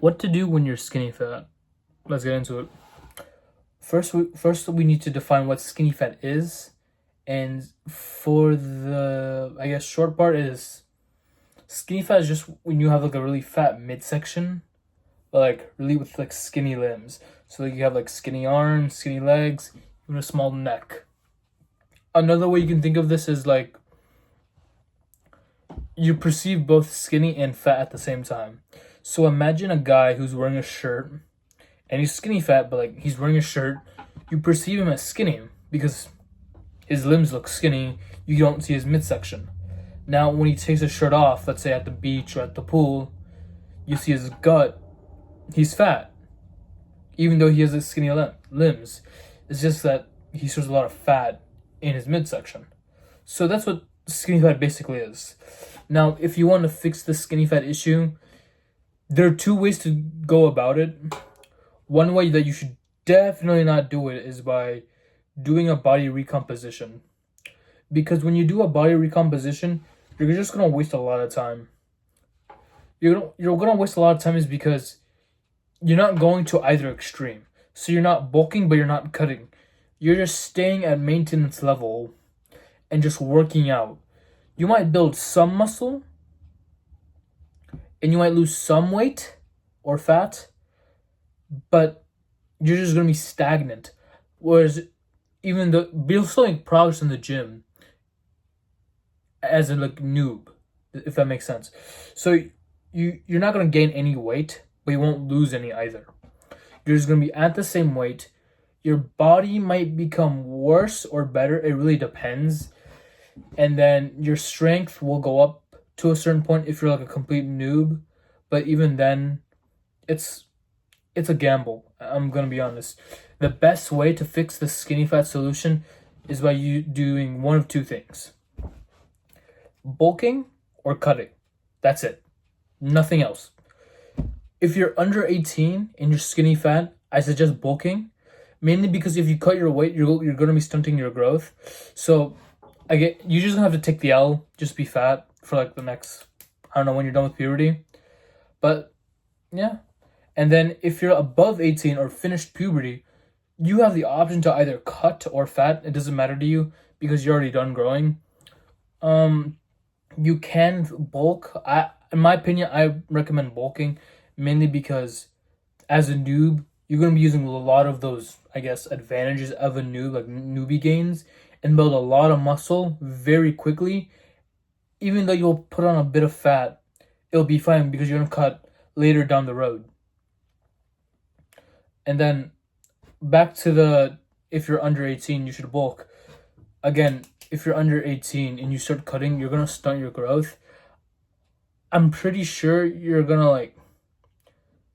What to do when you're skinny fat? Let's get into it. First we need to define what skinny fat is, and for the short part is skinny fat is just when you have like a really fat midsection, but like really with like skinny limbs. So like you have like skinny arms, skinny legs, even a small neck. Another way you can think of this is like you perceive both skinny and fat at the same time. So imagine a guy who's wearing a shirt and he's skinny fat, but like he's wearing a shirt. You perceive him as skinny because his limbs look skinny. You don't see his midsection. Now, when he takes his shirt off, let's say at the beach or at the pool, you see his gut. He's fat, even though he has a skinny limbs. It's just that he shows a lot of fat in his midsection. So that's what skinny fat basically is. Now, if you want to fix the skinny fat issue, there are two ways to go about it. One way that you should definitely not do it is by doing a body recomposition. Because when you do a body recomposition, you're just gonna waste a lot of time. You're gonna waste a lot of time is because you're not going to either extreme. So you're not bulking, but you're not cutting. You're just staying at maintenance level and just working out. You might build some muscle and you might lose some weight or fat, but you're just gonna be stagnant. Whereas even though you'll still make progress in the gym as a like noob, if that makes sense. So you're not gonna gain any weight, but you won't lose any either. You're just gonna be at the same weight. Your body might become worse or better. It really depends. And then your strength will go up to a certain point if you're like a complete noob. But even then, it's a gamble. I'm gonna be honest. The best way to fix the skinny fat solution is by you doing one of two things: bulking or cutting. That's it. Nothing else. If you're under 18 and you're skinny fat, I suggest bulking. Mainly because if you cut your weight, you're gonna be stunting your growth. So you just gonna have to take the L, just be fat for like the next, I don't know, when you're done with puberty. But yeah. And then if you're above 18 or finished puberty, you have the option to either cut or fat. It doesn't matter to you because you're already done growing. You can bulk. In my opinion, I recommend bulking mainly because as a noob, you're going to be using a lot of those, advantages of a noob, like newbie gains, and build a lot of muscle very quickly. Even though you'll put on a bit of fat, it'll be fine because you're going to cut later down the road. And then back to if you're under 18, you should bulk. Again, if you're under 18 and you start cutting, you're going to stunt your growth. I'm pretty sure you're going to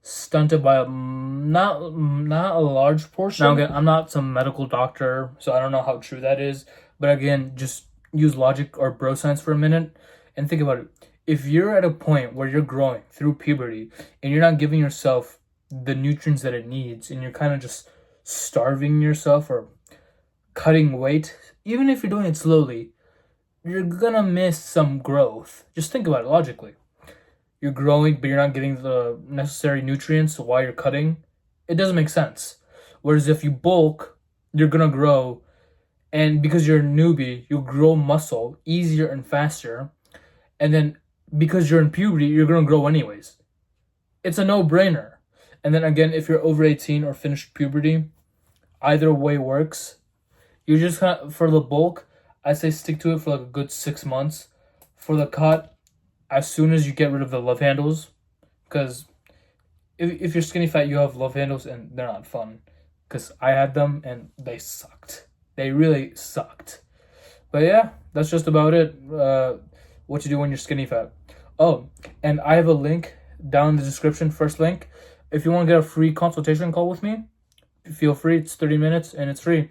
stunted by not a large portion. Now again, I'm not some medical doctor, so I don't know how true that is. But again, just use logic or bro science for a minute and think about it. If you're at a point where you're growing through puberty and you're not giving yourself the nutrients that it needs and you're kind of just starving yourself or cutting weight, even if you're doing it slowly, you're gonna miss some growth. Just think about it logically. You're growing, but you're not getting the necessary nutrients while you're cutting. It doesn't make sense. Whereas if you bulk, you're gonna grow, and because you're a newbie, you'll grow muscle easier and faster. And then because you're in puberty, you're gonna grow anyways. It's a no-brainer. And then again, if you're over 18 or finished puberty, either way works. You just for the bulk, I say stick to it for like a good 6 months. For the cut, as soon as you get rid of the love handles, because if you're skinny fat, you have love handles and they're not fun. Because I had them and they sucked. They really sucked. But yeah, that's just about it. What to do when you're skinny fat. Oh, and I have a link down in the description, first link. If you want to get a free consultation call with me, feel free. It's 30 minutes and it's free.